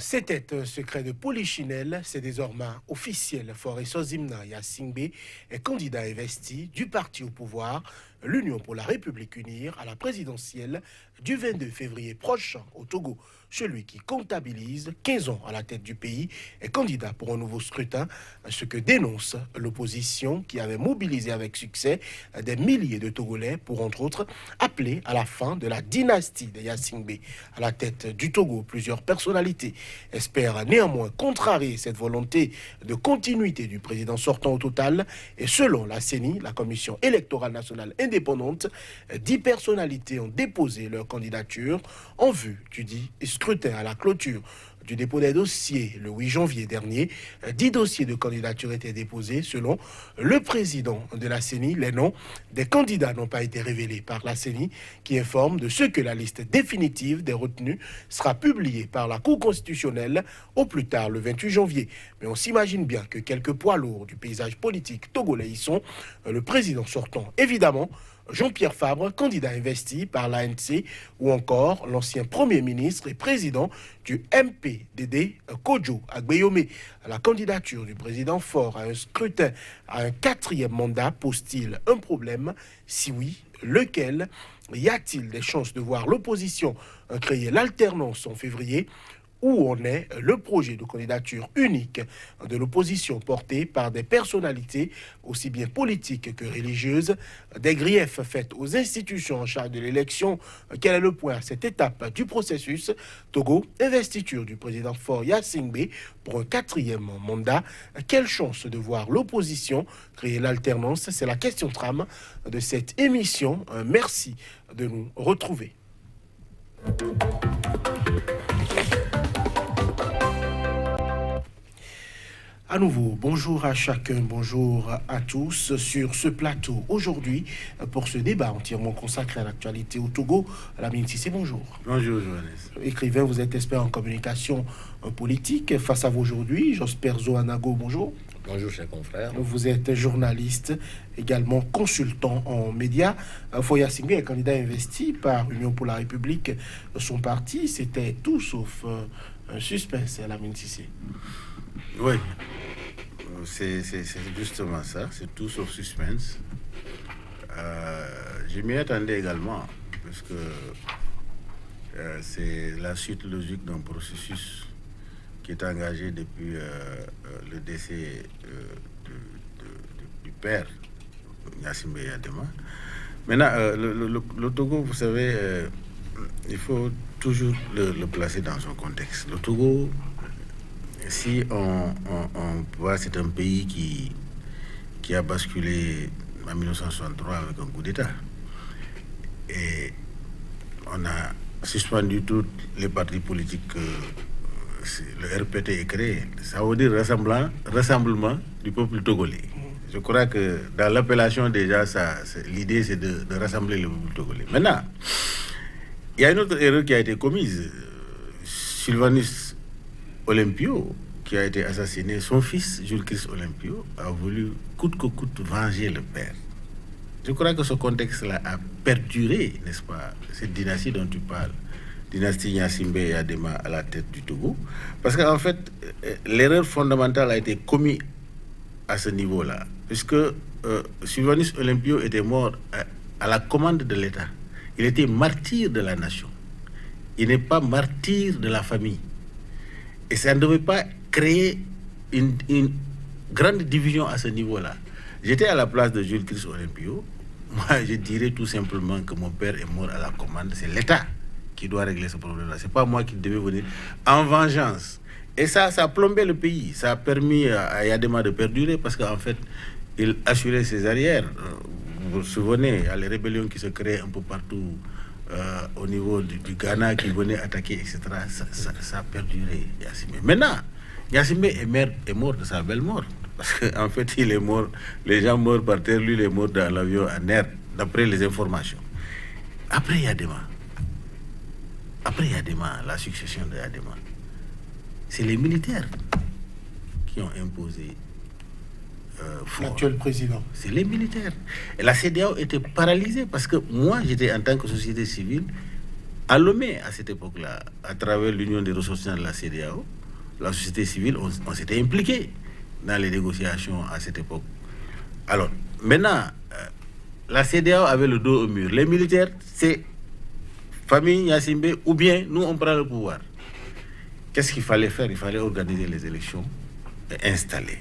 C'était un secret de Polichinelle, c'est désormais officiel. Faure Sozimna Yassingbe est candidat investi du parti au pouvoir, l'Union pour la République unie, à la présidentielle du 22 février prochain au Togo. Celui qui comptabilise 15 ans à la tête du pays est candidat pour un nouveau scrutin, ce que dénonce l'opposition qui avait mobilisé avec succès des milliers de Togolais pour, entre autres, appeler à la fin de la dynastie de Yassingbe. À la tête du Togo, plusieurs personnalités espèrent néanmoins contrarier cette volonté de continuité du président sortant au total. Et selon la CENI, la Commission électorale nationale indépendante, 10 personnalités ont déposé leur candidature en vue du dit scrutin à la clôture du dépôt des dossiers le 8 janvier dernier. 10 dossiers de candidature étaient déposés. Selon le président de la CENI, les noms des candidats n'ont pas été révélés par la CENI, qui informe de ce que la liste définitive des retenus sera publiée par la Cour constitutionnelle au plus tard le 28 janvier. Mais on s'imagine bien que quelques poids lourds du paysage politique togolais y sont. Le président sortant, évidemment, Jean-Pierre Fabre, candidat investi par l'ANC, ou encore l'ancien Premier ministre et président du MPDD, Kojo Agbeyome. La candidature du président Faure à un scrutin à un 4e mandat pose-t-il un problème? Si oui, lequel? Y a-t-il des chances de voir l'opposition créer l'alternance en février? Où en est le projet de candidature unique de l'opposition porté par des personnalités aussi bien politiques que religieuses, des griefs faits aux institutions en charge de l'élection? Quel est le point à cette étape du processus? Togo, investiture du président Faure Yassingbe pour un 4e mandat. Quelle chance de voir l'opposition créer l'alternance? C'est la question trame de cette émission. Merci de nous retrouver. À nouveau, bonjour à chacun, bonjour à tous sur ce plateau. Aujourd'hui, pour ce débat entièrement consacré à l'actualité au Togo, Lamine Sissé, bonjour. Bonjour, Johannes. Écrivain, vous êtes expert en communication politique. Face à vous aujourd'hui, Josper Zoanago, bonjour. Bonjour, chers confrères. Vous êtes journaliste, également consultant en médias. Faure Yassingbe est candidat investi par Union pour la République. Son parti, c'était tout sauf un suspense, Lamine Sissé. Oui, c'est justement ça, c'est tout sauf suspense. Je m'y attendais également, parce que c'est la suite logique d'un processus qui est engagé depuis le décès du père, Yassingbe Yadema. Maintenant, le Togo, vous savez, il faut toujours le placer dans son contexte. Le Togo, si on voit, c'est un pays qui a basculé en 1963 avec un coup d'État. Et on a suspendu tous les partis politiques que le RPT est créé. Ça veut dire rassemblement du peuple togolais. Je crois que dans l'appellation déjà, l'idée c'est de rassembler le peuple togolais. Maintenant, il y a une autre erreur qui a été commise. Sylvanus Olympio, qui a été assassiné, son fils, Jules Christ Olympio, a voulu coûte que coûte venger le père. Je crois que ce contexte-là a perduré, n'est-ce pas, cette dynastie dont tu parles, dynastie Yassingbe Yadema à la tête du Togo, parce qu'en fait, l'erreur fondamentale a été commise à ce niveau-là, puisque Sylvanus Olympio était mort à la commande de l'État. Il était martyr de la nation. Il n'est pas martyr de la famille. Et ça ne devait pas créer une grande division à ce niveau-là. J'étais à la place de Jules Christ Olympio. Moi, je dirais tout simplement que mon père est mort à la commande. C'est l'État qui doit régler ce problème-là. Ce n'est pas moi qui devais venir en vengeance. Et ça a plombé le pays. Ça a permis à Yadema de perdurer parce qu'en fait, il assurait ses arrières. Vous vous souvenez, il y a les rébellions qui se créent un peu partout. Au niveau du Ghana qui venait attaquer, etc. Ça a perduré, Yassingbe. Maintenant, Yassingbe est mort de sa belle mort. Parce qu'en fait, il est mort, les gens meurent par terre, lui il est mort dans l'avion en air, d'après les informations. Après Yadema, la succession de Yadema, c'est les militaires qui ont imposé l'actuel président. C'est les militaires. Et la CEDEAO était paralysée parce que moi, j'étais en tant que société civile à Lomé à cette époque-là, à travers l'Union des ressortissants de la CEDEAO. la société civile, on s'était impliqué dans les négociations à cette époque. Alors, maintenant, la CEDEAO avait le dos au mur. Les militaires, c'est famille Gnassingbé, ou bien nous, on prend le pouvoir. Qu'est-ce qu'il fallait faire? Il fallait organiser les élections et installer.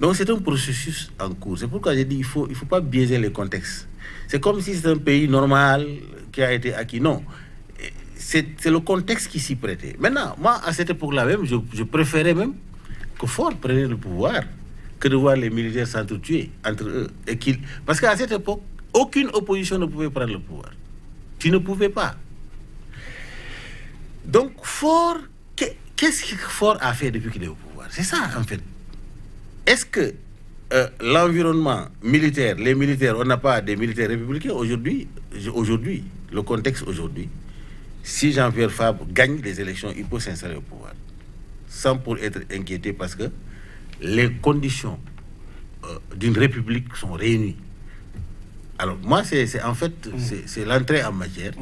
Donc, c'est un processus en cours. C'est pourquoi j'ai dit qu'il ne faut pas biaiser les contextes. C'est comme si c'est un pays normal qui a été acquis. Non. C'est le contexte qui s'y prêtait. Maintenant, moi, à cette époque-là même, je préférais même que Faure prenne le pouvoir que de voir les militaires s'entretuer entre eux. Parce qu'à cette époque, aucune opposition ne pouvait prendre le pouvoir. Tu ne pouvais pas. Donc, Faure, qu'est-ce que Faure a fait depuis qu'il est au pouvoir? C'est ça, en fait. Est-ce que l'environnement militaire, les militaires, on n'a pas des militaires républicains aujourd'hui, le contexte aujourd'hui, si Jean-Pierre Fabre gagne les élections, il peut s'installer au pouvoir, sans pour être inquiété, parce que les conditions d'une république sont réunies. Alors, moi, c'est en fait, c'est l'entrée en matière.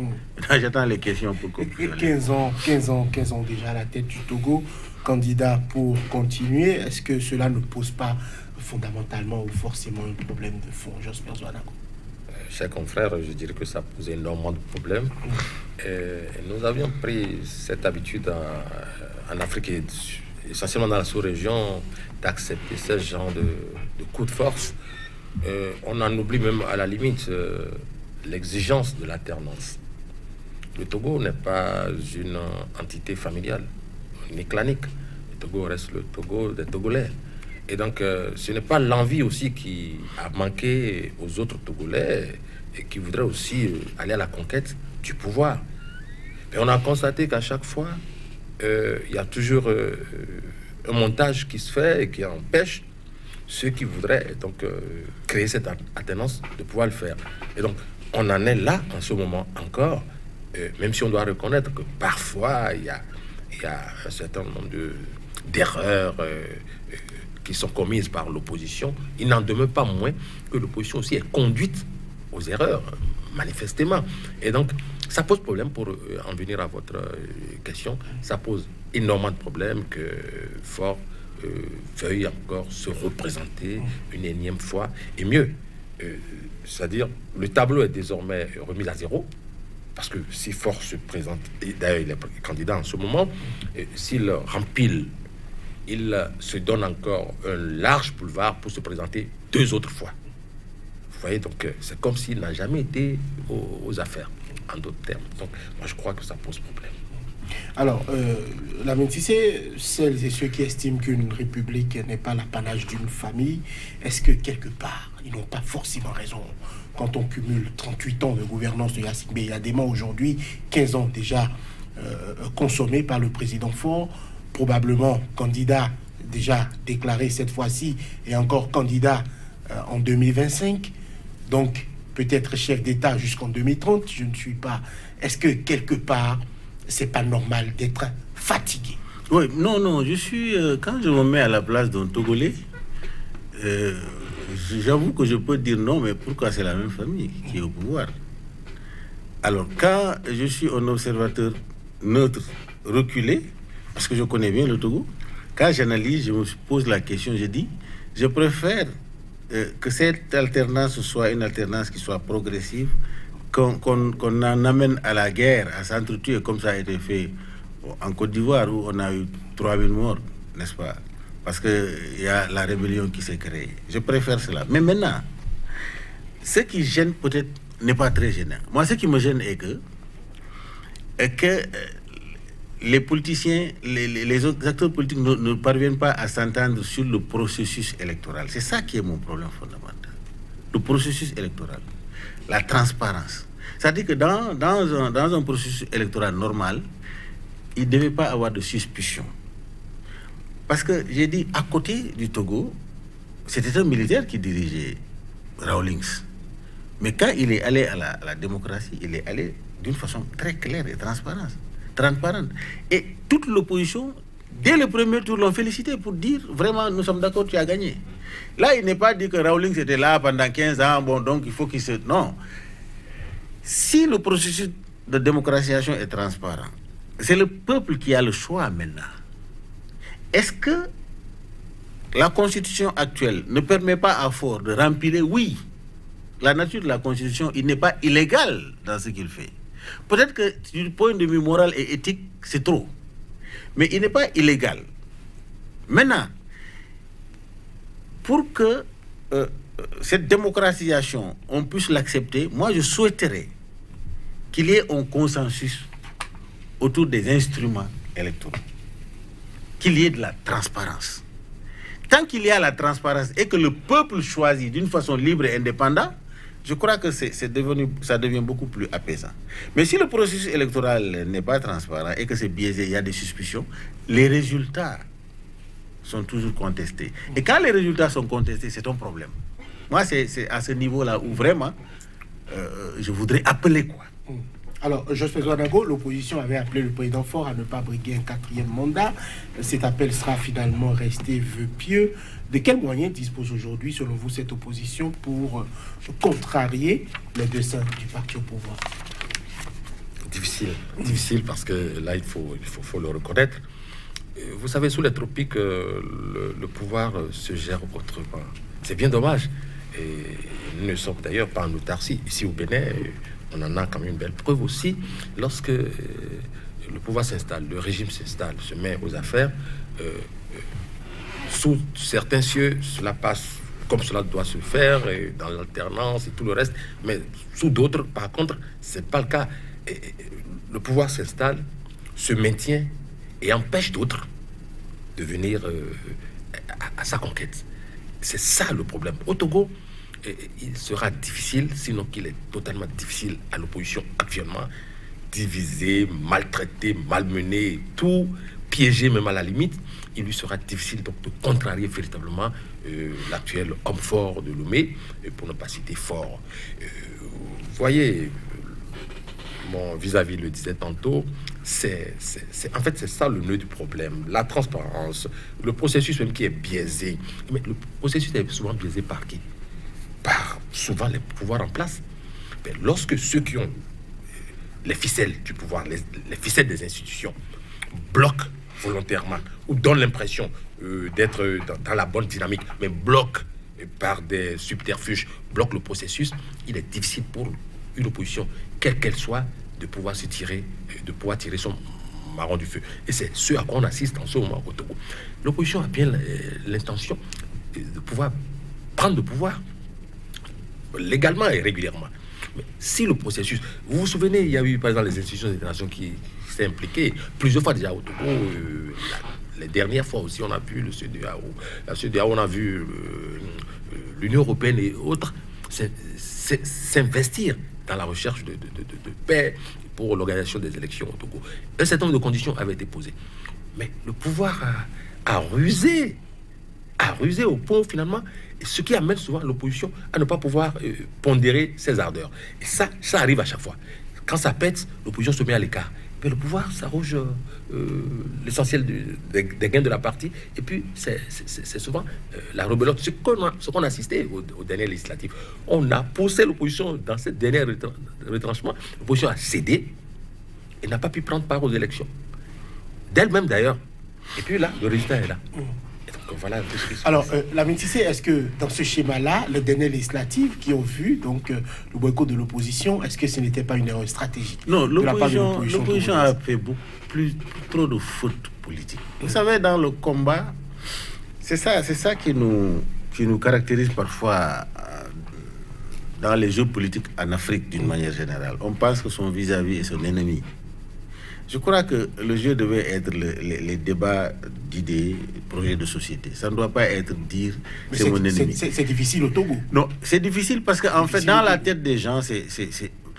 J'attends les questions pour conclure. 15 ans déjà à la tête du Togo, candidat pour continuer. Est-ce que cela ne pose pas fondamentalement ou forcément un problème de fond? J'espère, Zouanako. Chers confrères, je dirais que ça pose énormément de problèmes. Nous avions pris cette habitude en Afrique, et essentiellement dans la sous-région, d'accepter ce genre de coup de force. On en oublie même à la limite l'exigence de l'alternance. Le Togo n'est pas une entité familiale, ni clanique. Le Togo reste le Togo des Togolais. Et donc, ce n'est pas l'envie aussi qui a manqué aux autres Togolais et qui voudraient aussi aller à la conquête du pouvoir. Mais on a constaté qu'à chaque fois, il y a toujours un montage qui se fait et qui empêche ceux qui voudraient donc créer cette alternance de pouvoir le faire. Et donc, on en est là en ce moment encore, même si on doit reconnaître que parfois, il y a un certain nombre d'erreurs qui sont commises par l'opposition. Il n'en demeure pas moins que l'opposition aussi est conduite aux erreurs, manifestement. Et donc, ça pose problème, pour en venir à votre question, ça pose énormément de problèmes que Faure veuille encore se représenter une énième fois, et mieux, c'est-à-dire le tableau est désormais remis à zéro, parce que si Faure se présente, et d'ailleurs il est candidat en ce moment, s'il rempile, il se donne encore un large boulevard pour se présenter 2 autres fois. Vous voyez, donc c'est comme s'il n'a jamais été aux affaires, en d'autres termes. Donc moi je crois que ça pose problème. Alors, Lamine Cissé, celles et ceux qui estiment qu'une république n'est pas l'apanage d'une famille, est-ce que quelque part, ils n'ont pas forcément raison quand on cumule 38 ans de gouvernance de Gnassingbé Eyadema aujourd'hui, 15 ans déjà consommés par le président Faure, probablement candidat déjà déclaré cette fois-ci et encore candidat en 2025, donc peut-être chef d'État jusqu'en 2030, je ne suis pas... Est-ce que quelque part, c'est pas normal d'être fatigué? Oui, non, je suis... quand je me mets à la place d'un Togolais, j'avoue que je peux dire non, mais pourquoi c'est la même famille qui est au pouvoir? Alors, quand je suis un observateur neutre, reculé, parce que je connais bien le Togo, quand j'analyse, je me pose la question, je dis, je préfère que cette alternance soit une alternance qui soit progressive, qu'on en amène à la guerre, à s'entretuer, comme ça a été fait en Côte d'Ivoire, où on a eu 3000 morts, n'est-ce pas? Parce qu'il y a la rébellion qui s'est créée. Je préfère cela. Mais maintenant, ce qui gêne peut-être n'est pas très gênant. Moi, ce qui me gêne est que les politiciens, les acteurs politiques ne parviennent pas à s'entendre sur le processus électoral. C'est ça qui est mon problème fondamental. Le processus électoral. La transparence. C'est-à-dire que dans un processus électoral normal, il ne devait pas avoir de suspicion. Parce que j'ai dit, à côté du Togo, c'était un militaire qui dirigeait Rawlings. Mais quand il est allé à la démocratie, il est allé d'une façon très claire et transparente. Et toute l'opposition, dès le premier tour, l'ont félicité pour dire, vraiment, nous sommes d'accord, tu as gagné. Là, il n'est pas dit que Rawlings était là pendant 15 ans, bon, donc il faut qu'il se... Non. Si le processus de démocratisation est transparent, c'est le peuple qui a le choix maintenant. est-ce que la constitution actuelle ne permet pas à Faure de remplir? Oui, la nature de la constitution, il n'est pas illégal dans ce qu'il fait. Peut-être que du point de vue moral et éthique, c'est trop. Mais il n'est pas illégal. Maintenant, pour que cette démocratisation, on puisse l'accepter, moi je souhaiterais qu'il y ait un consensus autour des instruments électoraux. Qu'il y ait de la transparence. Tant qu'il y a la transparence et que le peuple choisit d'une façon libre et indépendante, je crois que ça devient beaucoup plus apaisant. Mais si le processus électoral n'est pas transparent et que c'est biaisé, il y a des suspicions, les résultats sont toujours contestés. Et quand les résultats sont contestés, c'est un problème. Moi, c'est à ce niveau-là où vraiment, je voudrais appeler quoi. Alors, Jospin Ouedraogo, l'opposition avait appelé le président Faure à ne pas briguer un 4e mandat. Cet appel sera finalement resté vœu pieux. De quels moyens dispose aujourd'hui, selon vous, cette opposition pour contrarier les desseins du parti au pouvoir? Difficile parce que là, il faut le reconnaître. Vous savez, sous les tropiques, le pouvoir se gère autrement. C'est bien dommage. Et nous ne sommes d'ailleurs pas en autarcie. Ici au Bénin, on en a quand même une belle preuve aussi. Lorsque le pouvoir s'installe, le régime s'installe, se met aux affaires, sous certains cieux, cela passe comme cela doit se faire, et dans l'alternance et tout le reste. Mais sous d'autres, par contre, ce n'est pas le cas. Le pouvoir s'installe, se maintient et empêche d'autres de venir à sa conquête. C'est ça le problème. Au Togo, il sera difficile, sinon qu'il est totalement difficile à l'opposition actuellement, divisée, maltraitée, malmenée, tout piégé même à la limite. Il lui sera difficile donc de contrarier véritablement l'actuel homme fort de Lomé, pour ne pas citer Faure. Vous voyez, mon vis-à-vis le disait tantôt, en fait, c'est ça le nœud du problème, la transparence, le processus même qui est biaisé. Mais le processus est souvent biaisé par qui? Par souvent les pouvoirs en place. Mais lorsque ceux qui ont les ficelles du pouvoir, les ficelles des institutions, bloquent volontairement ou donnent l'impression d'être dans la bonne dynamique, mais bloquent par des subterfuges, bloquent le processus, il est difficile pour une opposition, quelle qu'elle soit, de pouvoir tirer son marron du feu. Et c'est ce à quoi on assiste en ce moment au Togo. L'opposition a bien l'intention de pouvoir prendre le pouvoir légalement et régulièrement. Mais si le processus... Vous vous souvenez, il y a eu par exemple les institutions des nations qui s'est impliqué plusieurs fois déjà au Togo. Les dernières fois aussi, on a vu le CEDEAO. La CEDEAO, on a vu l'Union européenne et autres s'investir dans la recherche de paix pour l'organisation des élections au Togo. Un certain nombre de conditions avaient été posées. Mais le pouvoir a rusé au point finalement, ce qui amène souvent l'opposition à ne pas pouvoir pondérer ses ardeurs. Et ça arrive à chaque fois. Quand ça pète, l'opposition se met à l'écart. Mais le pouvoir s'arroge l'essentiel des gains de la partie. Et puis, c'est souvent la rebelote. Ce qu'on a assisté au dernier législatif. On a poussé l'opposition dans ce dernier retranchement. L'opposition a cédé et n'a pas pu prendre part aux élections. D'elle-même, d'ailleurs. Et puis là, le résultat est là. Donc, voilà alors, Lamine Cissé, est-ce que dans ce schéma-là, les dernières législatives qui ont vu donc, le boycott de l'opposition, est-ce que ce n'était pas une erreur stratégique? Non, l'opposition a fait trop de fautes politiques. Vous savez, dans le combat, c'est ça qui nous caractérise parfois dans les jeux politiques en Afrique d'une manière générale. On pense que son vis-à-vis est son ennemi. Je crois que le jeu devait être les débats d'idées, projets de société. Ça ne doit pas être dire c'est mon ennemi. C'est difficile au Togo. Non, c'est difficile parce qu'en fait, dans la tête des gens, c'est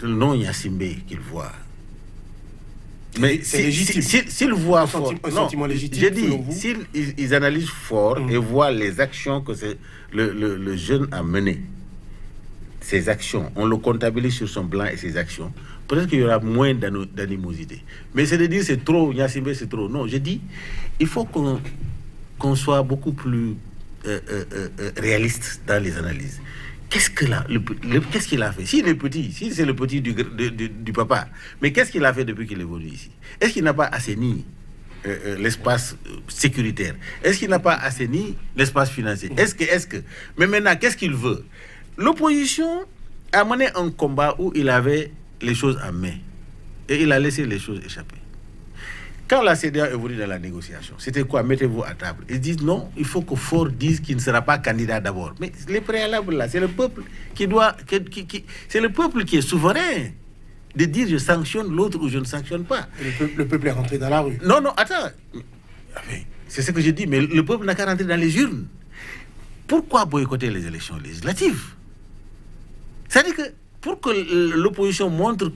le nom Gnassingbé qu'ils voient. Mais c'est légitime. S'ils voient fort, un sentiment légitime. J'ai dit, s'ils analysent fort et voient les actions que le jeune a menées, ses actions, on le comptabilise sur son plan et ses actions, peut-être qu'il y aura moins d'animosité. Mais c'est de dire c'est trop, Gnassingbé c'est trop. Non, j'ai dit, il faut qu'on soit beaucoup plus réaliste dans les analyses. Qu'est-ce qu'il a fait? S'il est petit, si c'est le petit du papa, mais qu'est-ce qu'il a fait depuis qu'il est venu ici? Est-ce qu'il n'a pas assaini l'espace sécuritaire? Est-ce qu'il n'a pas assaini l'espace financier? Est-ce que... Mais maintenant, qu'est-ce qu'il veut? L'opposition a mené un combat où il avait les choses en main. Et il a laissé les choses échapper. Quand la CEDEAO est venue dans la négociation, c'était quoi? Mettez-vous à table. Ils disent non, il faut que Faure dise qu'il ne sera pas candidat d'abord. Mais les préalables là, c'est le peuple qui doit... c'est le peuple qui est souverain de dire je sanctionne l'autre ou je ne sanctionne pas. Le peuple est rentré dans la rue. Non, attends. C'est ce que je dis, mais le peuple n'a qu'à rentrer dans les urnes. Pourquoi boycotter les élections législatives? C'est-à-dire que pour que l'opposition montre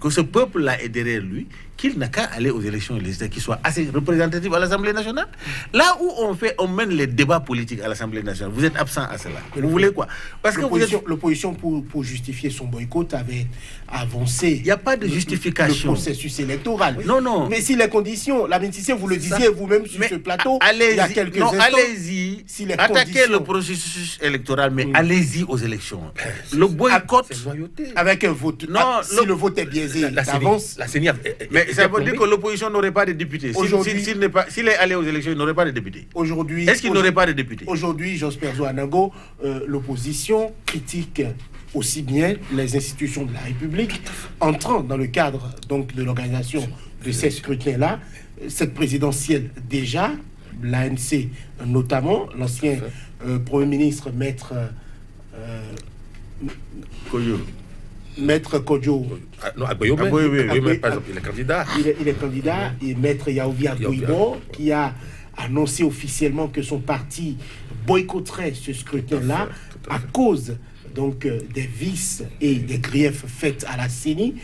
que ce peuple-là est derrière lui, qu'il n'a qu'à aller aux élections législatives, qu'il soit assez représentatif à l'Assemblée nationale. Là où on mène les débats politiques à l'Assemblée nationale, vous êtes absent à cela. Vous voulez quoi? Parce que l'opposition, pour justifier son boycott, avait avancé. Il n'y a pas de justification. Le processus électoral. Non. Mais si les conditions, la médecine, vous le disiez vous-même sur ce plateau, il y a quelques instants. Allez-y, attaquez le processus électoral, mais allez-y aux élections. Le boycott, avec un vote. Non, si le vote est biaisé d'avance. La CENI mais ça veut dire que l'opposition n'aurait pas de députés. S'il est allé aux élections, il n'aurait pas de députés. Aujourd'hui, est-ce qu'il n'aurait pas de députés? Aujourd'hui, Josper Zoanago, l'opposition critique aussi bien les institutions de la République, entrant dans le cadre donc de l'organisation de ces scrutins-là, cette présidentielle déjà, l'ANC notamment, l'ancien Premier ministre Maître Kodjo. Non, Agboyo, par exemple, il est candidat. Il est candidat, et Maître Yaovi Agboibo, qui a annoncé officiellement que son parti boycotterait ce scrutin-là à cause donc des vices et des griefs faits à la CENI.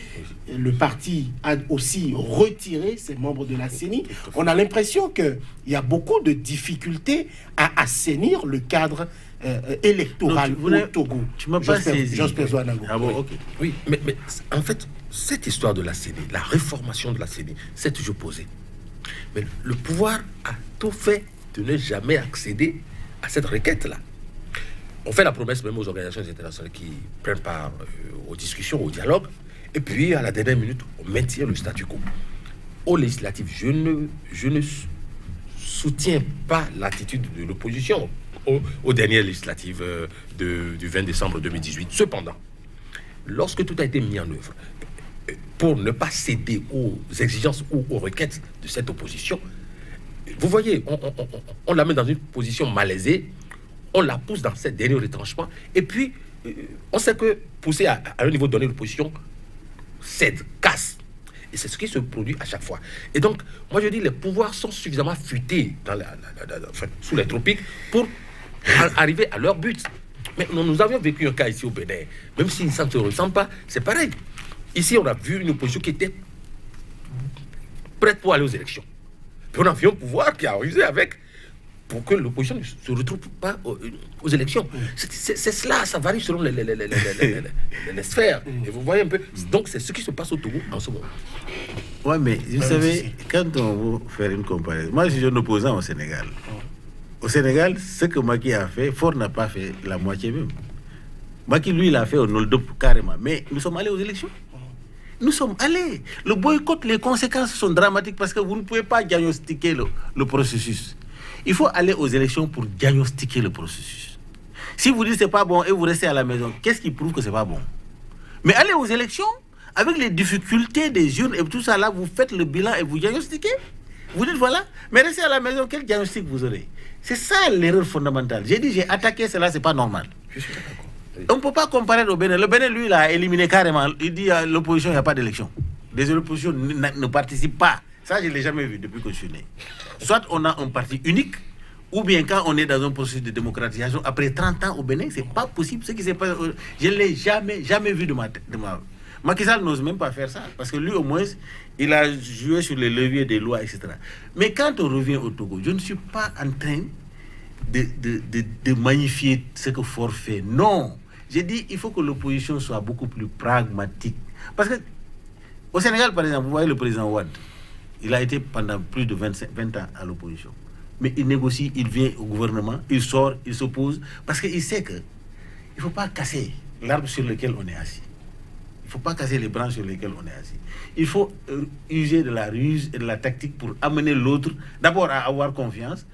Le parti a aussi retiré ses membres de la CENI. On a l'impression qu'il y a beaucoup de difficultés à assainir le cadre électoral au Togo. Tu m'as pas saisi. Ah bon, ok. Oui, mais en fait, cette histoire de la CENI, la réformation de la CENI, c'est toujours posé. Mais le pouvoir a tout fait de ne jamais accéder à cette requête-là. On fait la promesse même aux organisations internationales qui prennent part aux discussions, au dialogue, et puis à la dernière minute, on maintient le statu quo. Aux législatives, je ne soutiens pas l'attitude de l'opposition aux dernières législatives du 20 décembre 2018. Cependant, lorsque tout a été mis en œuvre, pour ne pas céder aux exigences ou aux requêtes de cette opposition, vous voyez, on la met dans une position malaisée, on la pousse dans ces derniers retranchements, et puis on sait que pousser à un niveau donné, l'opposition cède, casse. Et c'est ce qui se produit à chaque fois. Et donc, moi je dis, les pouvoirs sont suffisamment futés sous les tropiques pour arriver à leur but. Mais nous avions vécu un cas ici au Bénin, même si ça ne se ressemble pas, c'est pareil. Ici, on a vu une opposition qui était prête pour aller aux élections. Puis on a vu un pouvoir qui a rusé avec pour que l'opposition ne se retrouve pas aux élections. C'est cela, ça varie selon les sphères. Et vous voyez un peu. Donc, c'est ce qui se passe au Togo en ce moment. Oui, mais vous savez, quand on veut faire une comparaison, moi, je suis un opposant au Sénégal. Au Sénégal, ce que Macky a fait, Faure n'a pas fait la moitié même. Macky, lui, il a fait au Noldop carrément. Mais nous sommes allés aux élections. Nous sommes allés. Le boycott, les conséquences sont dramatiques parce que vous ne pouvez pas diagnostiquer le processus. Il faut aller aux élections pour diagnostiquer le processus. Si vous dites que ce n'est pas bon et vous restez à la maison, qu'est-ce qui prouve que ce n'est pas bon? Mais allez aux élections, avec les difficultés des urnes et tout ça, là, vous faites le bilan et vous diagnostiquez. Vous dites voilà, mais restez à la maison, quel diagnostic vous aurez? C'est ça l'erreur fondamentale. J'ai dit, j'ai attaqué cela, c'est pas normal. Je suis d'accord. On ne peut pas comparer au Bénin. Le Bénin, lui, il a éliminé carrément. Il dit à l'opposition, il n'y a pas d'élection. Les oppositions ne participent pas. Ça, je ne l'ai jamais vu depuis que je suis né. Soit on a un parti unique, ou bien quand on est dans un processus de démocratisation, après 30 ans au Bénin, ce n'est pas possible. Ce qui s'est passé, je ne l'ai jamais vu de ma tête. Macky Sall n'ose même pas faire ça, parce que lui, au moins, il a joué sur les leviers des lois, etc. Mais quand on revient au Togo, je ne suis pas en train de magnifier ce que Faure fait. Non. J'ai dit, il faut que l'opposition soit beaucoup plus pragmatique. Parce que, au Sénégal, par exemple, vous voyez le président Wade, il a été pendant plus de 20 ans à l'opposition. Mais il négocie, il vient au gouvernement, il sort, il s'oppose, parce qu'il sait qu'il ne faut pas casser l'arbre sur lequel on est assis. Il ne faut pas casser les branches sur lesquelles on est assis. Il faut user de la ruse et de la tactique pour amener l'autre, d'abord à avoir confiance.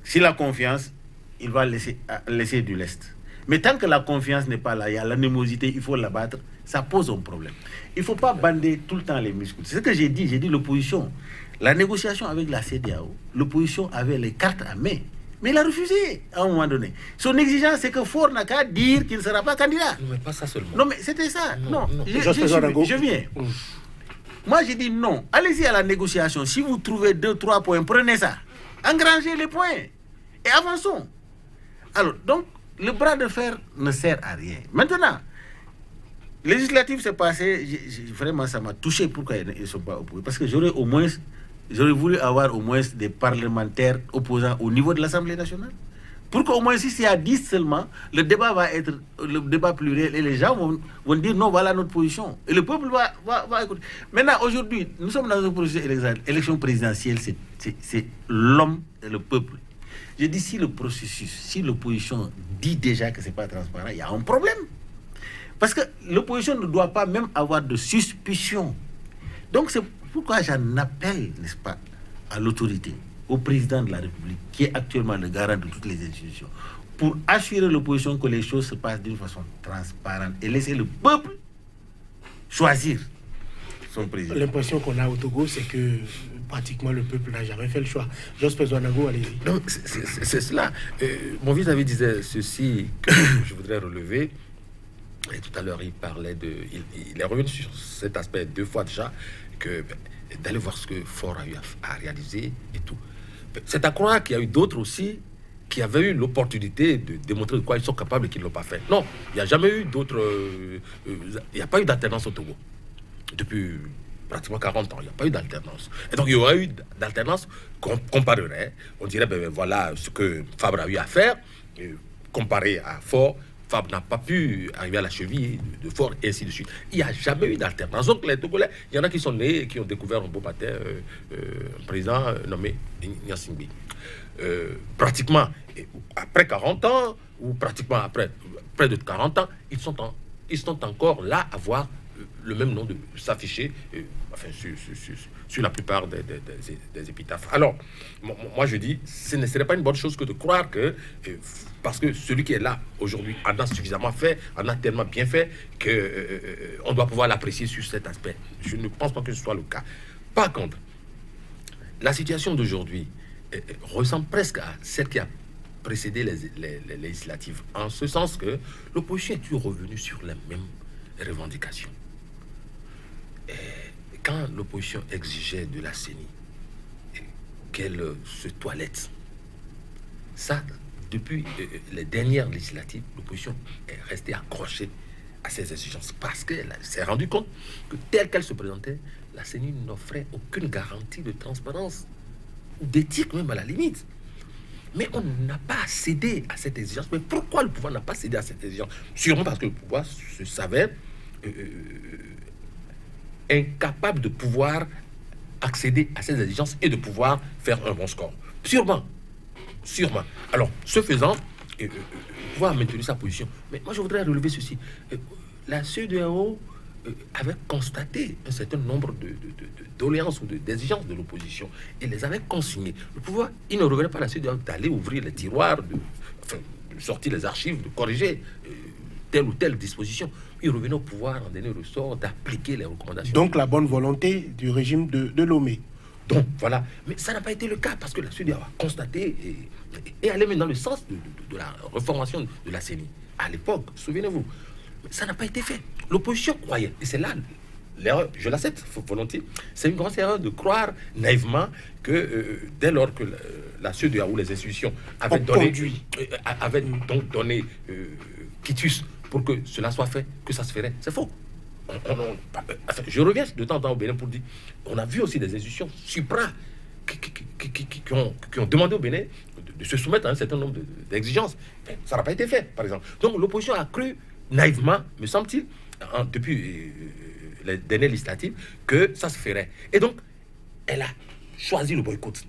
S'il a confiance, il va laisser du lest. Mais tant que la confiance n'est pas là, il y a l'animosité, il faut l'abattre, ça pose un problème. Il ne faut pas bander tout le temps les muscles. C'est ce que j'ai dit l'opposition. La négociation avec la CEDEAO, l'opposition avait les cartes à main. Mais il a refusé à un moment donné. Son exigence, c'est que Faure n'a qu'à dire qu'il ne sera pas candidat. Non, mais pas ça seulement. Non, mais c'était ça. Non. Je viens. Moi, j'ai dit non. Allez-y à la négociation. Si vous trouvez 2-3 points, prenez ça. Engrangez les points. Et avançons. Alors, donc, le bras de fer ne sert à rien. Maintenant, législatif s'est passé. Vraiment, ça m'a touché. Pourquoi ils ne sont pas opposés? Parce que j'aurais voulu avoir au moins des parlementaires opposants au niveau de l'Assemblée nationale. Pour qu'au moins, si c'est à 10 seulement, le débat va être le débat pluriel et les gens vont dire non, voilà notre position. Et le peuple va écouter. Maintenant, aujourd'hui, nous sommes dans une processus élection présidentielle, c'est l'homme et le peuple. Je dis, si le processus, si l'opposition dit déjà que ce n'est pas transparent, il y a un problème. Parce que l'opposition ne doit pas même avoir de suspicion. Donc, c'est pourquoi j'en appelle, n'est-ce pas, à l'autorité, au président de la République, qui est actuellement le garant de toutes les institutions, pour assurer l'opposition que les choses se passent d'une façon transparente et laisser le peuple choisir son président. L'impression qu'on a au Togo, c'est que pratiquement le peuple n'a jamais fait le choix. Jospin Zouanago, allez-y. Donc, c'est cela. Mon vis-à-vis disait ceci que je voudrais relever. Et tout à l'heure, il parlait de... Il est revenu sur cet aspect 2 fois déjà, que d'aller voir ce que Faure a eu à réaliser et tout. C'est à croire qu'il y a eu d'autres aussi qui avaient eu l'opportunité de démontrer de quoi ils sont capables et qui ne l'ont pas fait. Non, il n'y a jamais eu d'autres... il n'y a pas eu d'alternance au Togo. Depuis pratiquement 40 ans, il n'y a pas eu d'alternance. Et donc, il y aurait eu d'alternance qu'on comparerait. On dirait, voilà ce que Fabre a eu à faire, comparé à Faure. Fabre n'a pas pu arriver à la cheville de Faure, et ainsi de suite. Il n'y a jamais eu d'alternance. Donc, les Togolais, il y en a qui sont nés et qui ont découvert un beau matin un président nommé Gnassingbé. Pratiquement après 40 ans, ou pratiquement après près de 40 ans, ils sont encore là à voir le même nom de s'afficher sur la plupart des épitaphes. Alors, moi je dis, ce ne serait pas une bonne chose que de croire que, parce que celui qui est là aujourd'hui en a suffisamment fait, en a tellement bien fait, qu'on doit pouvoir l'apprécier sur cet aspect. Je ne pense pas que ce soit le cas. Par contre, la situation d'aujourd'hui ressemble presque à celle qui a précédé les législatives, en ce sens que l'opposition est toujours revenue sur les mêmes revendications. Quand l'opposition exigeait de la CENI qu'elle se toilette, ça, depuis les dernières législatives, l'opposition est restée accrochée à ces exigences parce qu'elle s'est rendue compte que telle qu'elle se présentait, la CENI n'offrait aucune garantie de transparence ou d'éthique même à la limite. Mais on n'a pas cédé à cette exigence. Mais pourquoi le pouvoir n'a pas cédé à cette exigence? Sûrement parce que le pouvoir se savait incapable de pouvoir accéder à ces exigences et de pouvoir faire un bon score. Sûrement. Alors, ce faisant, pouvoir maintenir sa position. Mais moi, je voudrais relever ceci. La CEDEAO avait constaté un certain nombre de doléances ou d'exigences de l'opposition et les avait consignées. Le pouvoir, il ne revenait pas à la CEDEAO d'aller ouvrir les tiroirs, de sortir les archives, de corriger telle ou telle disposition. Il revenait au pouvoir en dernier ressort d'appliquer les recommandations. Donc la bonne volonté du régime de Lomé. Donc voilà. Mais ça n'a pas été le cas parce que la CEDEAO a constaté et allait même dans le sens de la reformation de la CENI. À l'époque, souvenez-vous, ça n'a pas été fait. L'opposition croyait, et c'est là l'erreur, je l'accepte volontiers, c'est une grande erreur de croire naïvement que dès lors que la CEDEAO ou les institutions avaient donc donné quitus pour que cela soit fait, que ça se ferait. C'est faux. Je reviens de temps en temps au Bénin pour dire, on a vu aussi des institutions supra qui ont demandé au Bénin de se soumettre à un certain nombre d'exigences. Ça n'a pas été fait, par exemple. Donc l'opposition a cru naïvement, me semble-t-il, depuis les dernières législatives, que ça se ferait. Et donc, elle a choisi le boycott.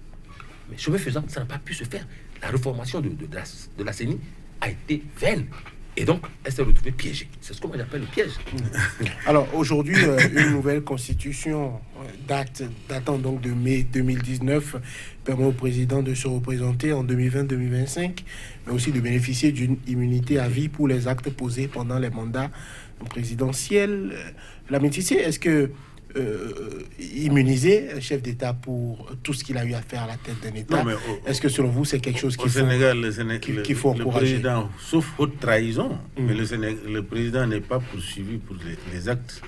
Mais chemin faisant, ça n'a pas pu se faire. La reformation de la CENI a été vaine. Et donc, elle s'est retrouvée piégée. C'est ce qu'on appelle le piège. Alors aujourd'hui, une nouvelle constitution datant donc de mai 2019 permet au président de se représenter en 2020-2025, mais aussi de bénéficier d'une immunité à vie pour les actes posés pendant les mandats présidentiels. La Métissé, est-ce que immuniser un chef d'État pour tout ce qu'il a eu à faire à la tête d'un État, est-ce que selon vous c'est quelque chose qu'il faut encourager? Le président, sauf haute trahison, mais le président n'est pas poursuivi pour les actes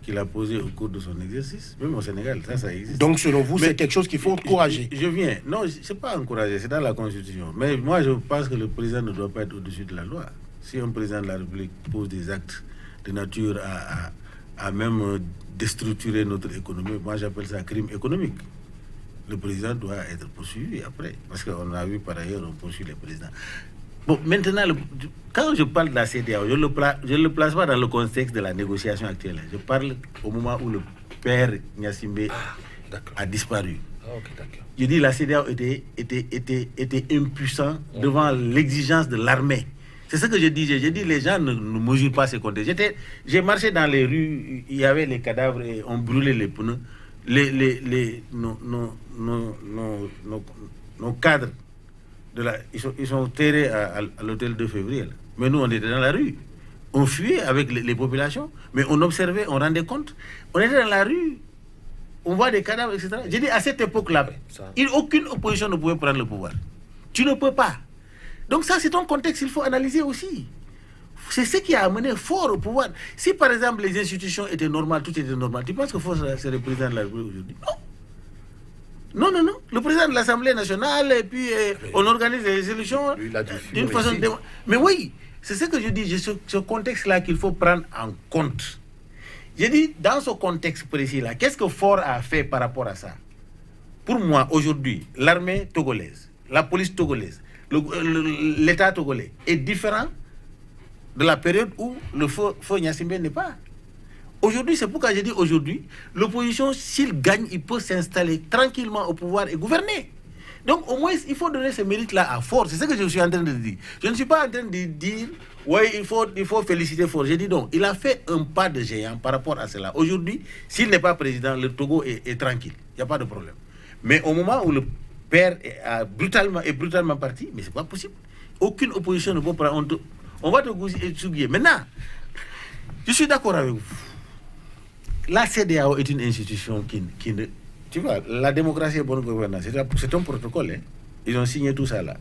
qu'il a posés au cours de son exercice. Même au Sénégal, ça existe. Donc selon vous, c'est quelque chose qu'il faut encourager? Je viens. Non, c'est pas encourager, c'est dans la Constitution. Mais moi, je pense que le président ne doit pas être au-dessus de la loi. Si un président de la République pose des actes de nature à même déstructurer notre économie, moi j'appelle ça crime économique. Le président doit être poursuivi après, parce qu'on a vu par ailleurs, on poursuit les présidents. Bon, maintenant, quand je parle de la CEDEAO, je ne le place pas dans le contexte de la négociation actuelle. Je parle au moment où le père Gnassingbé a disparu. Je dis la CEDEAO était impuissant devant l'exigence de l'armée. C'est ce que je disais. J'ai dit les gens ne mesurent pas ces contextes. J'ai marché dans les rues, il y avait les cadavres et on brûlait les pneus. Nos cadres, ils sont terrés à l'hôtel 2 février. Mais nous, on était dans la rue. On fuyait avec les populations, mais on observait, on rendait compte. On était dans la rue, on voit des cadavres, etc. J'ai dit, à cette époque-là, aucune opposition ne pouvait prendre le pouvoir. Tu ne peux pas. Donc ça, c'est un contexte qu'il faut analyser aussi. C'est ce qui a amené fort au pouvoir. Si par exemple les institutions étaient normales, tout était normal, tu penses que Fort serait le président de la République aujourd'hui? Non. Non. Le président de l'Assemblée nationale, et puis on organise les élections d'une façon... Mais oui, c'est ce que je dis, ce contexte-là qu'il faut prendre en compte. J'ai dit, dans ce contexte précis-là, qu'est-ce que Fort a fait par rapport à ça? Pour moi, aujourd'hui, l'armée togolaise, la police togolaise, l'État togolais est différent de la période où le feu Gnassingbé n'est pas. Aujourd'hui, c'est pourquoi j'ai dit aujourd'hui, l'opposition, s'il gagne, il peut s'installer tranquillement au pouvoir et gouverner. Donc au moins, il faut donner ce mérite-là à Fort. C'est ce que je suis en train de dire. Je ne suis pas en train de dire, oui, il faut féliciter Fort. J'ai dit non, il a fait un pas de géant par rapport à cela. Aujourd'hui, s'il n'est pas président, le Togo est tranquille. Il n'y a pas de problème. Mais au moment où le père est brutalement parti, mais c'est pas possible. Aucune opposition ne peut prendre. On va te gousiller. Maintenant, je suis d'accord avec vous. La CEDEAO est une institution qui ne... Tu vois, la démocratie et bonne gouvernance, c'est un protocole. Hein. Ils ont signé tout ça là.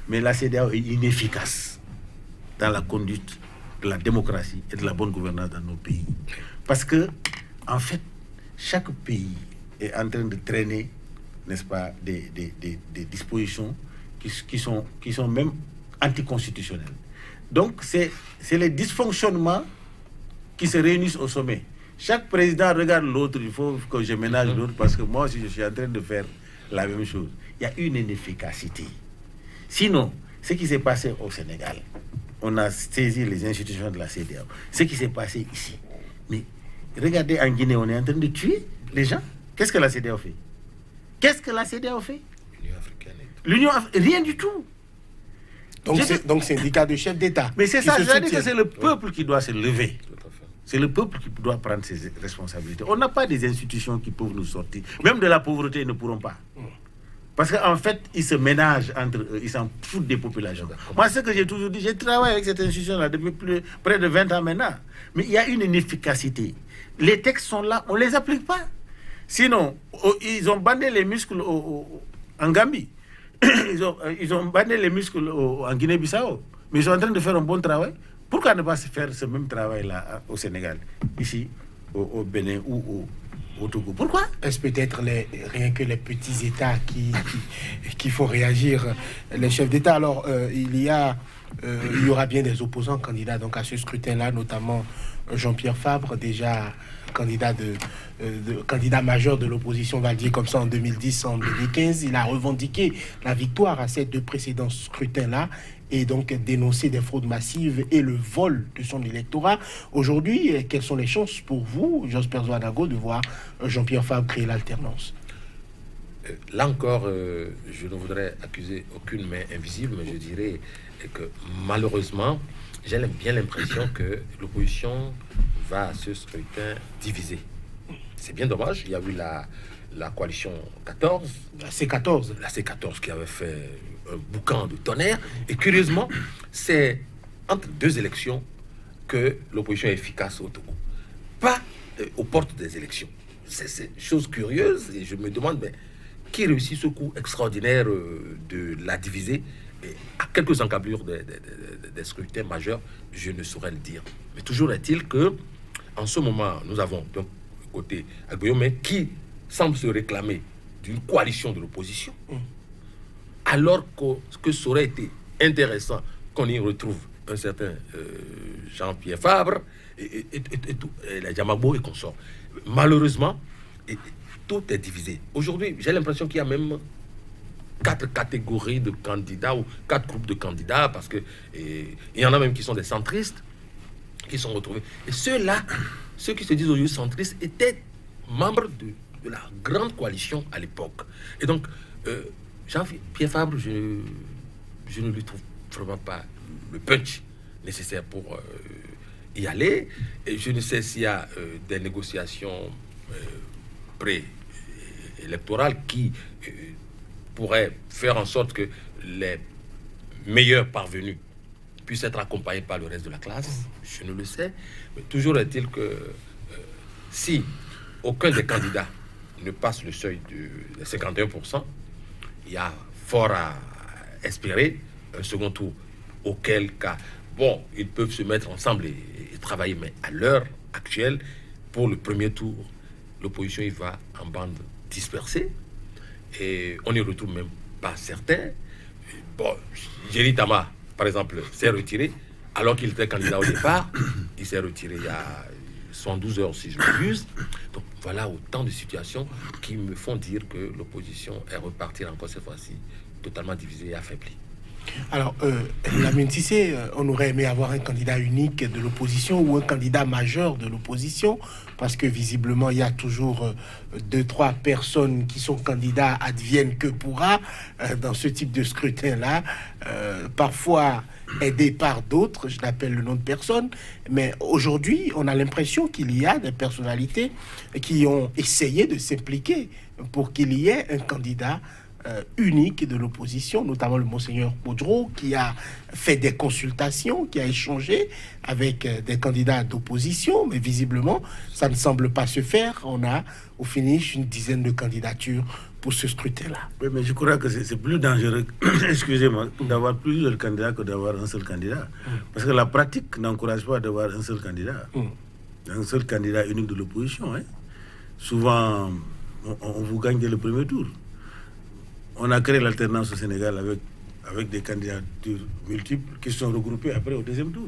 Mais la CEDEAO est inefficace dans la conduite de la démocratie et de la bonne gouvernance dans nos pays. Parce que, en fait, chaque pays est en train de traîner, n'est-ce pas, des dispositions qui sont même anticonstitutionnelles. Donc, c'est les dysfonctionnements qui se réunissent au sommet. Chaque président regarde l'autre, il faut que je ménage l'autre, parce que moi aussi, je suis en train de faire la même chose. Il y a une inefficacité. Sinon, ce qui s'est passé au Sénégal, on a saisi les institutions de la CEDEAO. Ce qui s'est passé ici. Mais regardez, en Guinée, on est en train de tuer les gens. Qu'est-ce que la CEDEAO fait? Qu'est-ce que la CEDEAO fait? L'Union africaine, rien du tout. Donc syndicat de chefs d'État. Mais c'est ça, c'est-à-dire que c'est le peuple qui doit se lever. C'est le peuple qui doit prendre ses responsabilités. On n'a pas des institutions qui peuvent nous sortir. Même de la pauvreté, ils ne pourront pas. Parce qu'en fait, ils se ménagent entre eux, ils s'en foutent des populations. Moi, ce que j'ai toujours dit, j'ai travaillé avec cette institution-là depuis près de 20 ans maintenant. Mais il y a une inefficacité. Les textes sont là, on ne les applique pas. Sinon, ils ont bandé les muscles en Gambie. Ils ont bandé les muscles en Guinée-Bissau. Mais ils sont en train de faire un bon travail. Pourquoi ne pas faire ce même travail-là au Sénégal, ici, au Bénin ou au Togo? Pourquoi? Est-ce peut-être rien que les petits États qui font réagir les chefs d'État? Alors, il y aura bien des opposants candidats donc, à ce scrutin-là, notamment Jean-Pierre Fabre, déjà candidat majeur de l'opposition, on va le dire comme ça, en 2010, en 2015. Il a revendiqué la victoire à ces deux précédents scrutins-là et donc dénoncé des fraudes massives et le vol de son électorat. Aujourd'hui, quelles sont les chances pour vous, Josper Zouanago, de voir Jean-Pierre Fabre créer l'alternance? Là encore, je ne voudrais accuser aucune main invisible, mais je dirais que malheureusement, j'ai bien l'impression que l'opposition va à ce scrutin divisé. C'est bien dommage. Il y a eu la coalition 14. La C14. La C14 qui avait fait un boucan de tonnerre. Et curieusement, c'est entre deux élections que l'opposition est efficace au Togo. Pas aux portes des élections. C'est une chose curieuse et je me demande mais, qui réussit ce coup extraordinaire de la diviser et à quelques encablures des scrutins majeurs, je ne saurais le dire. Mais toujours est-il que en ce moment, nous avons d'un côté Agboyome qui semble se réclamer d'une coalition de l'opposition, alors que ça aurait été intéressant qu'on y retrouve un certain Jean-Pierre Fabre et la Diamagbo et consorts. Malheureusement, tout est divisé. Aujourd'hui, j'ai l'impression qu'il y a même 4 catégories de candidats ou 4 groupes de candidats parce que il y en a même qui sont des centristes qui sont retrouvés. Et ceux-là, ceux qui se disent aujourd'hui centristes, étaient membres de la grande coalition à l'époque. Et donc, Jean-Pierre Fabre, je ne lui trouve vraiment pas le punch nécessaire pour y aller. Et je ne sais s'il y a des négociations pré-électorales qui pourraient faire en sorte que les meilleurs parvenus puissent être accompagnés par le reste de la classe. Je ne le sais. Mais toujours est-il que si aucun des candidats ne passe le seuil de 51%, il y a fort à espérer un second tour. Auquel cas, bon, ils peuvent se mettre ensemble et travailler, mais à l'heure actuelle, pour le premier tour, l'opposition y va en bande dispersée et on n'y retrouve même pas certains. Bon, Jerry Tama, par exemple, s'est retiré alors qu'il était candidat au départ. Il s'est retiré il y a 112 heures, si je ne m'abuse. Donc voilà autant de situations qui me font dire que l'opposition est repartie encore cette fois-ci totalement divisée et affaiblie. Alors, Lamine Cissé, on aurait aimé avoir un candidat unique de l'opposition ou un candidat majeur de l'opposition, parce que visiblement, il y a toujours 2-3 personnes qui sont candidats advienne que pourra dans ce type de scrutin-là, parfois aidés par d'autres, je l'appelle le nom de personnes, mais aujourd'hui, on a l'impression qu'il y a des personnalités qui ont essayé de s'impliquer pour qu'il y ait un candidat unique de l'opposition, notamment le Monseigneur Baudreau, qui a fait des consultations, qui a échangé avec des candidats d'opposition, mais visiblement, ça ne semble pas se faire. On a, au finish, une dizaine de candidatures pour ce scrutin-là. Oui, mais je crois que c'est plus dangereux, excusez-moi, d'avoir plusieurs candidats que d'avoir un seul candidat. Parce que la pratique n'encourage pas d'avoir un seul candidat. Un seul candidat unique de l'opposition. Hein. Souvent, on vous gagne dès le premier tour. On a créé l'alternance au Sénégal avec des candidatures multiples qui sont regroupées après au deuxième tour.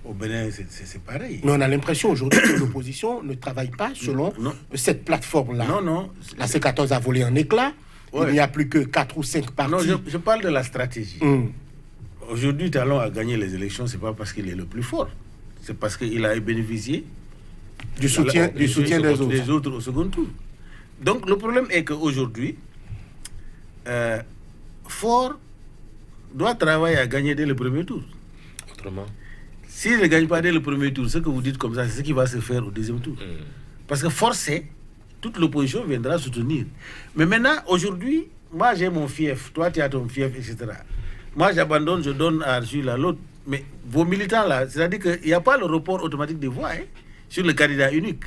Au Bénin, c'est pareil. Mais on a l'impression aujourd'hui que l'opposition ne travaille pas selon cette plateforme-là. Non. La C14 a volé en éclats. Ouais. Il n'y a plus que 4 ou 5 partis. Non, je parle de la stratégie. Aujourd'hui, Talon a gagné les élections, c'est pas parce qu'il est le plus fort. C'est parce qu'il a bénéficié du soutien des autres au second tour. Donc, le problème est qu'aujourd'hui, Fort doit travailler à gagner dès le premier tour. Autrement, s'il ne gagne pas dès le premier tour, ce que vous dites comme ça, c'est ce qui va se faire au deuxième tour. Parce que forcé, toute l'opposition viendra soutenir. Mais maintenant, aujourd'hui, moi j'ai mon fief, toi tu as ton fief, etc. Moi j'abandonne, je donne à Jules à l'autre. Mais vos militants là, c'est-à-dire qu'il n'y a pas le report automatique des voix sur le candidat unique.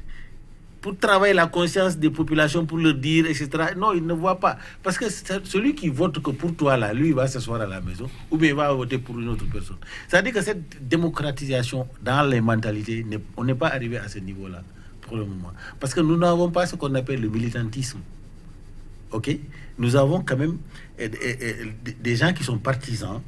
Pour travailler la conscience des populations, pour leur dire, etc. Non, ils ne voient pas. Parce que celui qui vote que pour toi, là, lui, il va s'asseoir à la maison, ou bien il va voter pour une autre personne. C'est-à-dire que cette démocratisation dans les mentalités, on n'est pas arrivé à ce niveau-là, pour le moment. Parce que nous n'avons pas ce qu'on appelle le militantisme. OK ? Nous avons quand même des gens qui sont partisans,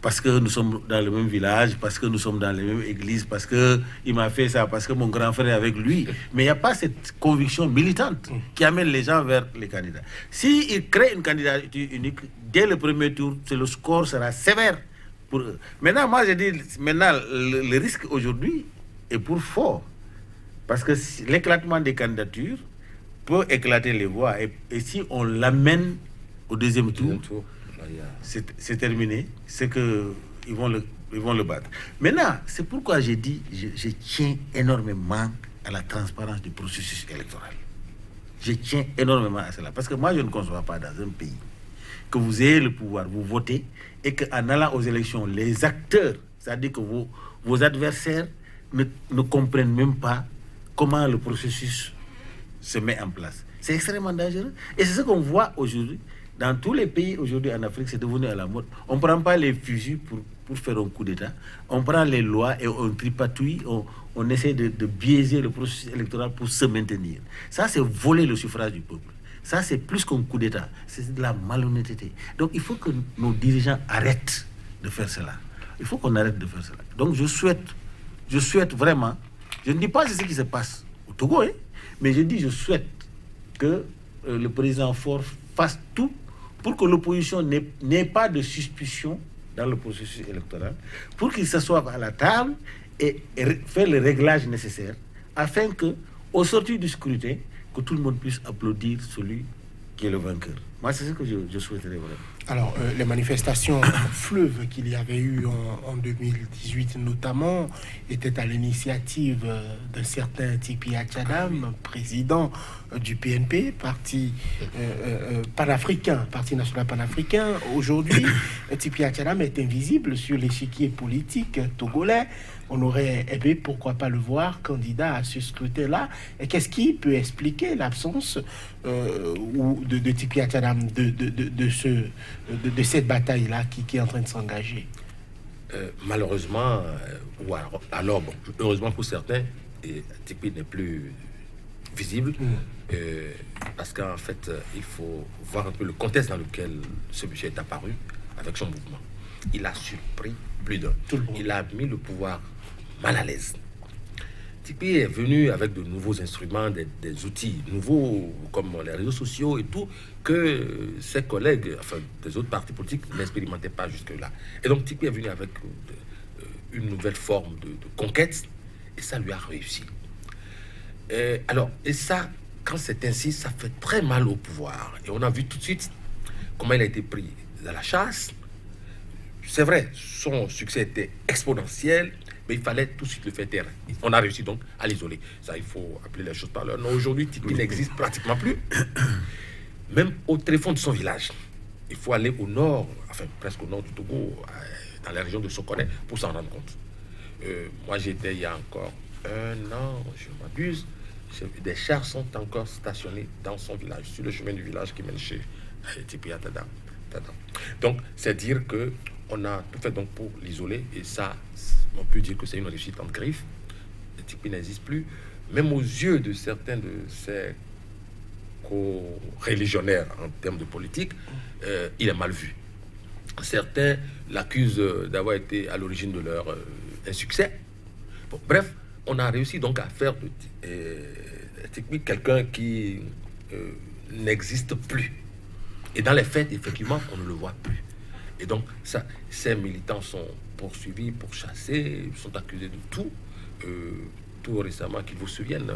parce que nous sommes dans le même village, parce que nous sommes dans la même église, parce qu'il m'a fait ça, parce que mon grand frère est avec lui. Mais il n'y a pas cette conviction militante qui amène les gens vers les candidats. S'ils créent une candidature unique, dès le premier tour, le score sera sévère pour eux. Maintenant, moi, je dis, le risque aujourd'hui est pour Fort. Parce que l'éclatement des candidatures peut éclater les voix. Et si on l'amène au deuxième tour, là, il y a- c'est terminé. C'est que ils vont le battre. Maintenant, c'est pourquoi j'ai dit, je tiens énormément à la transparence du processus électoral. Je tiens énormément à cela. Parce que moi, je ne conçois pas dans un pays que vous ayez le pouvoir, vous votez, et qu'en allant aux élections, les acteurs, c'est-à-dire que vos adversaires ne comprennent même pas comment le processus se met en place. C'est extrêmement dangereux. Et c'est ce qu'on voit aujourd'hui. Dans tous les pays aujourd'hui en Afrique, c'est devenu à la mode. On ne prend pas les fusils pour faire un coup d'État. On prend les lois et on tripatouille, on essaie de biaiser le processus électoral pour se maintenir. Ça, c'est voler le suffrage du peuple. Ça, c'est plus qu'un coup d'État. C'est de la malhonnêteté. Donc, il faut que nos dirigeants arrêtent de faire cela. Il faut qu'on arrête de faire cela. Donc, je souhaite vraiment, je ne dis pas c'est ce qui se passe au Togo, hein, mais je dis, je souhaite que le président Faure fasse tout pour que l'opposition n'ait pas de suspicion dans le processus électoral, pour qu'il s'assoie à la table et faire les réglages nécessaires afin que, au sortir du scrutin, que tout le monde puisse applaudir celui qui est le vainqueur. Moi, c'est ce que je souhaiterais vraiment. Alors, les manifestations fleuves qu'il y avait eu en 2018 notamment étaient à l'initiative d'un certain Tipi Achadam, président du PNP, parti panafricain, parti national panafricain. Aujourd'hui, Tipi Achadam est invisible sur l'échiquier politique togolais. On aurait aimé, pourquoi pas le voir, candidat à ce scrutin-là. Et qu'est-ce qui peut expliquer l'absence de Tipi Achadam de cette bataille-là qui est en train de s'engager? Malheureusement, ou alors bon, heureusement pour certains, Tipi n'est plus visible, parce qu'en fait, il faut voir un peu le contexte dans lequel ce monsieur est apparu avec son mouvement. Il a surpris plus d'un. Il a mis le pouvoir mal à l'aise. Tipi est venu avec de nouveaux instruments, des outils nouveaux, comme les réseaux sociaux et tout, que ses collègues, enfin des autres partis politiques, n'expérimentaient pas jusque-là. Et donc Tipi est venu avec une nouvelle forme de conquête, et ça lui a réussi. Et ça, quand c'est ainsi, ça fait très mal au pouvoir. Et on a vu tout de suite comment il a été pris dans la chasse. C'est vrai, son succès était exponentiel, mais il fallait tout de suite le faire taire. On a réussi donc à l'isoler. Ça, il faut appeler les choses par leur nom. Aujourd'hui, Tipi n'existe pratiquement plus. Même au tréfonds de son village. Il faut aller au nord, enfin presque au nord du Togo, dans la région de Sokone, pour s'en rendre compte. Moi, j'étais il y a encore 1 an, je m'abuse. Des chars sont encore stationnés dans son village, sur le chemin du village qui mène chez Tipi Achadam. Donc, c'est dire que on a tout fait donc pour l'isoler, et ça, on peut dire que c'est une réussite en griffe. Le Tipi n'existe plus, même aux yeux de certains de ses co-religionnaires en termes de politique, il est mal vu. Certains l'accusent d'avoir été à l'origine de leur insuccès. Bon, bref, on a réussi donc à faire de Tipi quelqu'un qui n'existe plus. Et dans les faits, effectivement, on ne le voit plus. Et donc, ça, ces militants sont poursuivis, pourchassés, sont accusés de tout. Tout récemment, qu'ils vous souviennent,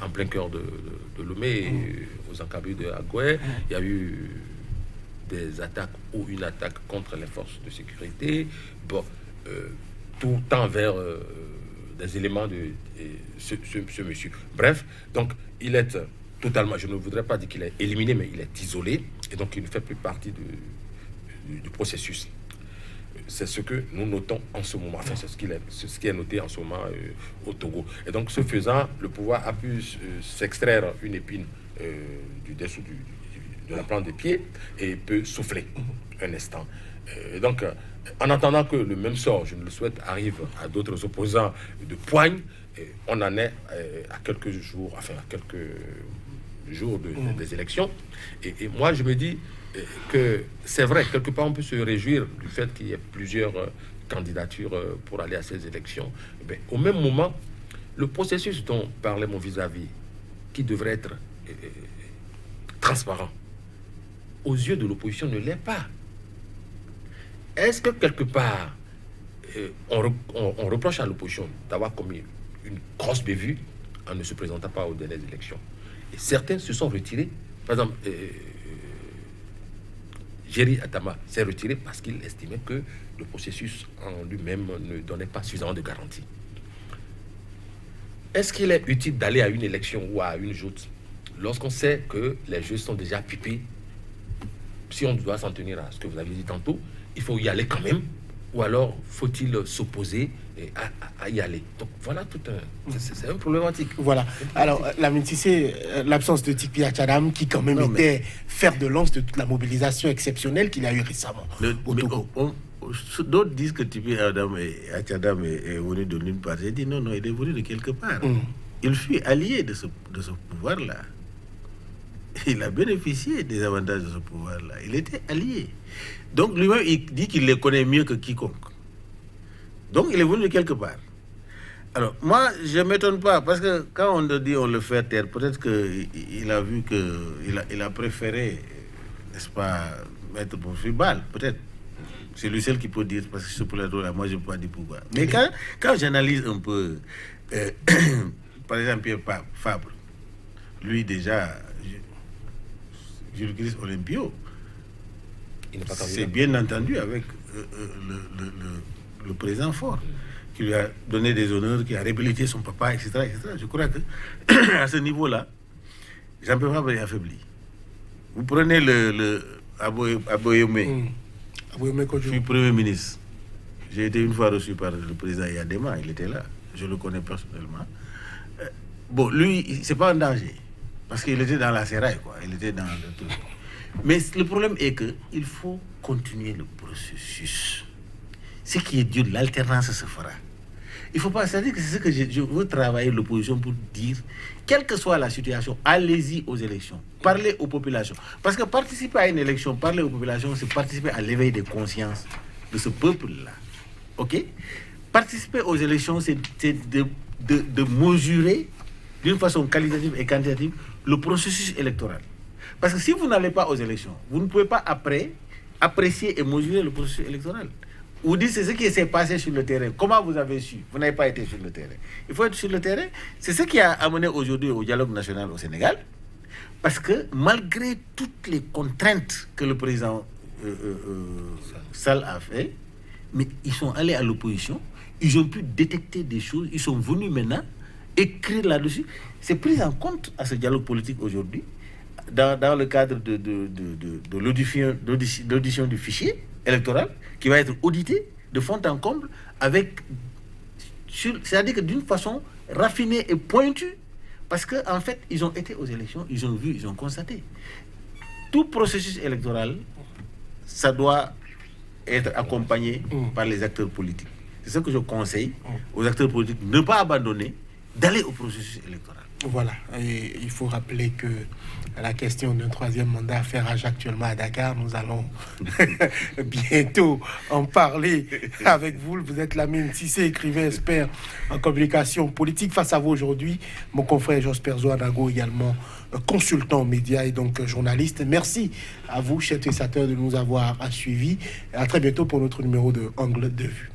en plein cœur de Lomé, aux encabris de Agoué, il y a eu des attaques ou une attaque contre les forces de sécurité, bon, tout temps vers des éléments de ce monsieur. Bref, donc, il est totalement, je ne voudrais pas dire qu'il est éliminé, mais il est isolé, et donc il ne fait plus partie du processus. C'est ce que nous notons en ce moment. Enfin, c'est ce qui est noté en ce moment au Togo. Et donc, ce faisant, le pouvoir a pu s'extraire une épine du dessous de la plante des pieds et peut souffler un instant. Donc, en attendant que le même sort, je ne le souhaite, arrive à d'autres opposants de poigne, on en est à quelques jours, des élections. Et moi, je me dis que c'est vrai, quelque part, on peut se réjouir du fait qu'il y ait plusieurs candidatures pour aller à ces élections. Mais au même moment, le processus dont parlait mon vis-à-vis, qui devrait être transparent, aux yeux de l'opposition, ne l'est pas. Est-ce que quelque part, on reproche à l'opposition d'avoir commis une grosse bévue en ne se présentant pas aux dernières élections? Et certains se sont retirés. Par exemple, Jerry Atama s'est retiré parce qu'il estimait que le processus en lui-même ne donnait pas suffisamment de garanties. Est-ce qu'il est utile d'aller à une élection ou à une joute lorsqu'on sait que les jeux sont déjà pipés? Si on doit s'en tenir à ce que vous avez dit tantôt, il faut y aller quand même, ou alors faut-il s'opposer à y aller? Donc voilà, c'est un problématique. Voilà. Alors, Lamine Cissé, l'absence de Tikpi Achadam, qui quand même était fer de lance de toute la mobilisation exceptionnelle qu'il y a eu récemment au Togo. D'autres disent que Tikpi Achadam est venu de nulle part. J'ai dit non, il est venu de quelque part. Il fut allié de ce pouvoir-là. Il a bénéficié des avantages de ce pouvoir-là. Il était allié. Donc lui-même, il dit qu'il les connaît mieux que quiconque. Donc il est venu de quelque part. Alors moi, je ne m'étonne pas, parce que quand on dit on le fait taire, peut-être qu'il a vu qu'il a préféré, n'est-ce pas, mettre pour balle, peut-être. C'est lui seul qui peut dire, parce que ce pouvoir-là, moi je ne peux pas dire pourquoi. Mais quand j'analyse un peu, par exemple, Pierre Fabre, lui déjà, Jules Christ Olympio, c'est bien entendu avec le président Faure, qui lui a donné des honneurs, qui a réhabilité son papa, etc. Je crois que à ce niveau-là, Jean-Pierre Fabre est affaibli. Vous prenez le Aboyome, je suis Premier ministre. J'ai été une fois reçu par le président Yadema, il était là, je le connais personnellement. Bon, lui, c'est pas un danger, parce qu'il était dans la séraille, quoi. Il était dans le truc. Mais le problème est qu'il faut continuer le processus. Ce qui est dur, l'alternance se fera. Il ne faut pas, c'est-à-dire que c'est ce que je veux travailler l'opposition pour dire, quelle que soit la situation, allez-y aux élections, parlez aux populations. Parce que participer à une élection, parler aux populations, c'est participer à l'éveil des consciences de ce peuple-là. OK? Participer aux élections, c'est de mesurer d'une façon qualitative et quantitative le processus électoral. Parce que si vous n'allez pas aux élections, vous ne pouvez pas après apprécier et mesurer le processus électoral. Vous dites c'est ce qui s'est passé sur le terrain. Comment vous avez su? Vous n'avez pas été sur le terrain. Il faut être sur le terrain. C'est ce qui a amené aujourd'hui au dialogue national au Sénégal. Parce que malgré toutes les contraintes que le président Sall a fait, mais ils sont allés à l'opposition, ils ont pu détecter des choses, ils sont venus maintenant écrire là-dessus. C'est pris en compte à ce dialogue politique aujourd'hui, dans le cadre de l'audition du fichier électoral, qui va être audité de fond en comble, c'est-à-dire que d'une façon raffinée et pointue, parce qu'en fait, ils ont été aux élections, ils ont vu, ils ont constaté. Tout processus électoral, ça doit être accompagné par les acteurs politiques. C'est ce que je conseille aux acteurs politiques, ne pas abandonner, d'aller au processus électoral. Voilà, et il faut rappeler que la question d'un troisième mandat fait rage actuellement à Dakar. Nous allons bientôt en parler avec vous. Vous êtes Lamine Cissé, écrivain, expert en communication politique. Face à vous aujourd'hui, mon confrère Josper Zoanago, également consultant médias et donc journaliste. Merci à vous, chers téléspectateurs, de nous avoir suivis. À très bientôt pour notre numéro de Angle de Vue.